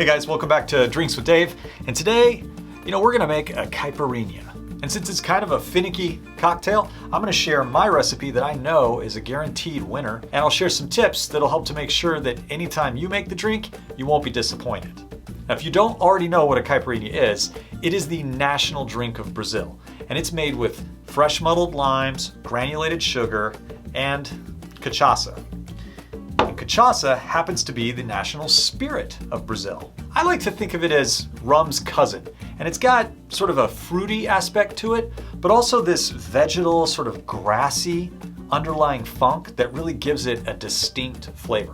Hey guys, welcome back to Drinks with Dave. And today, we're gonna make a Caipirinha. And since it's kind of a finicky cocktail, I'm gonna share my recipe that I know is a guaranteed winner. And I'll share some tips that'll help to make sure that anytime you make the drink, you won't be disappointed. Now, if you don't already know what a Caipirinha is, it is the national drink of Brazil. And it's made with fresh muddled limes, granulated sugar, and cachaça. And cachaça happens to be the national spirit of Brazil. I like to think of it as rum's cousin, and it's got sort of a fruity aspect to it, but also this vegetal, sort of grassy underlying funk that really gives it a distinct flavor.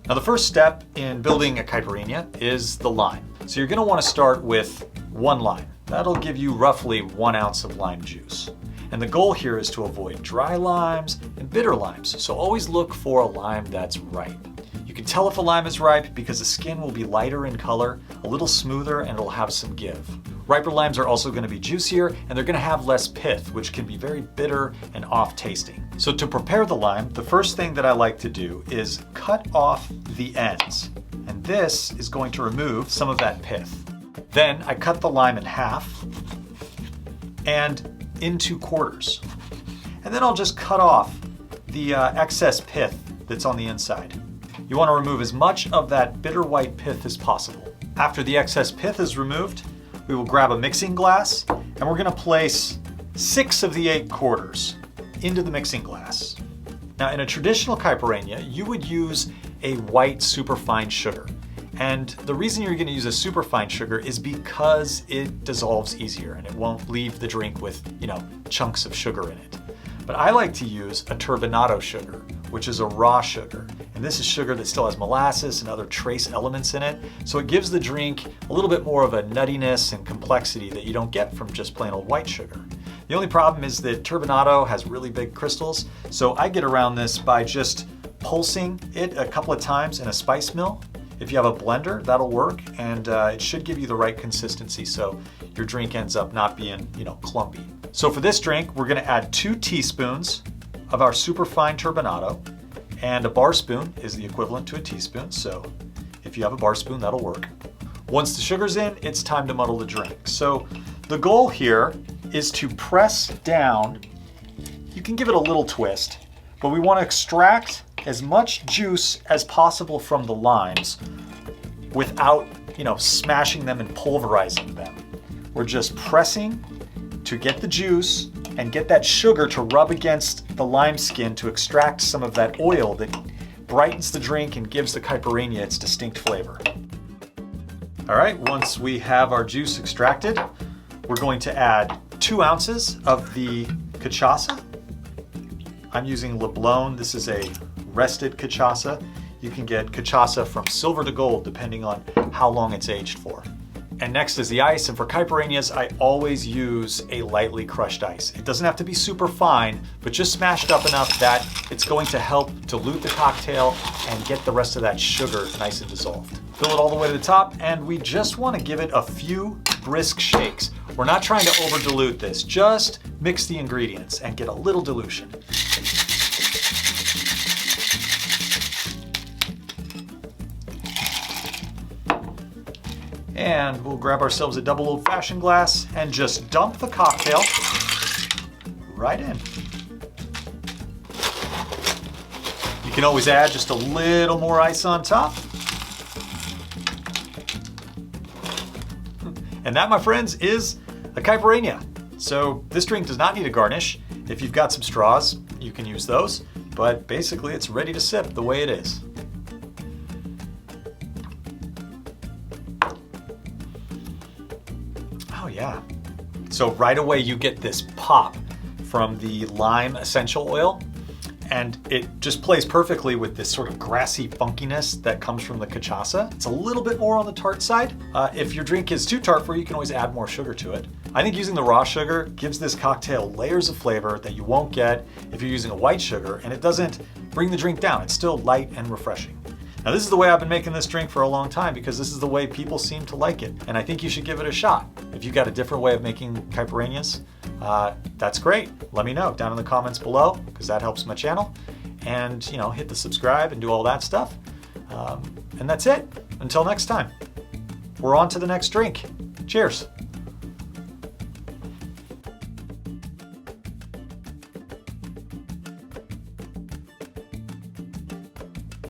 Now, the first step in building a Caipirinha is the lime. So you're gonna wanna start with 1 lime. That'll give you roughly 1 ounce of lime juice. And the goal here is to avoid dry limes and bitter limes, so always look for a lime that's ripe. You can tell if a lime is ripe because the skin will be lighter in color, a little smoother, and it'll have some give. Riper limes are also going to be juicier, and they're going to have less pith, which can be very bitter and off-tasting. So to prepare the lime, the first thing that I like to do is cut off the ends. And this is going to remove some of that pith. Then I cut the lime in half and into quarters. And then I'll just cut off the excess pith that's on the inside. You want to remove as much of that bitter white pith as possible. After the excess pith is removed, we will grab a mixing glass and we're going to place 6 of the 8 quarters into the mixing glass. Now, in a traditional Caipirinha, you would use a white superfine sugar. And the reason you're going to use a superfine sugar is because it dissolves easier and it won't leave the drink with, chunks of sugar in it. But I like to use a turbinado sugar, which is a raw sugar. And this is sugar that still has molasses and other trace elements in it. So it gives the drink a little bit more of a nuttiness and complexity that you don't get from just plain old white sugar. The only problem is that turbinado has really big crystals. So I get around this by just pulsing it a couple of times in a spice mill. If you have a blender, that'll work, and it should give you the right consistency so your drink ends up not being, clumpy. So for this drink, we're gonna add 2 teaspoons of our superfine turbinado, and a bar spoon is the equivalent to a teaspoon, so if you have a bar spoon, that'll work. Once the sugar's in, it's time to muddle the drink. So the goal here is to press down. You can give it a little twist, but we wanna extract as much juice as possible from the limes without, smashing them and pulverizing them. We're just pressing to get the juice and get that sugar to rub against the lime skin to extract some of that oil that brightens the drink and gives the Caipirinha its distinct flavor. All right, once we have our juice extracted, we're going to add 2 ounces of the cachaça. I'm using Leblon. This is a rested cachaça. You can get cachaça from silver to gold depending on how long it's aged for. And next is the ice, and for Caipirinhas, I always use a lightly crushed ice. It doesn't have to be super fine, but just smashed up enough that it's going to help dilute the cocktail and get the rest of that sugar nice and dissolved. Fill it all the way to the top, and we just want to give it a few brisk shakes. We're not trying to over dilute this, just mix the ingredients and get a little dilution. And we'll grab ourselves a double old-fashioned glass and just dump the cocktail right in. You can always add just a little more ice on top. And that, my friends, is a Caipirinha. So this drink does not need a garnish. If you've got some straws, you can use those. But basically, it's ready to sip the way it is. Oh yeah. So right away you get this pop from the lime essential oil, and it just plays perfectly with this sort of grassy funkiness that comes from the cachaça. It's a little bit more on the tart side. If your drink is too tart for you, you can always add more sugar to it. I think using the raw sugar gives this cocktail layers of flavor that you won't get if you're using a white sugar, and it doesn't bring the drink down. It's still light and refreshing. Now, this is the way I've been making this drink for a long time because this is the way people seem to like it, and I think you should give it a shot. If you've got a different way of making Caipirinhas, that's great. Let me know down in the comments below because that helps my channel. And, hit the subscribe and do all that stuff. And that's it. Until next time. we're on to the next drink. Cheers.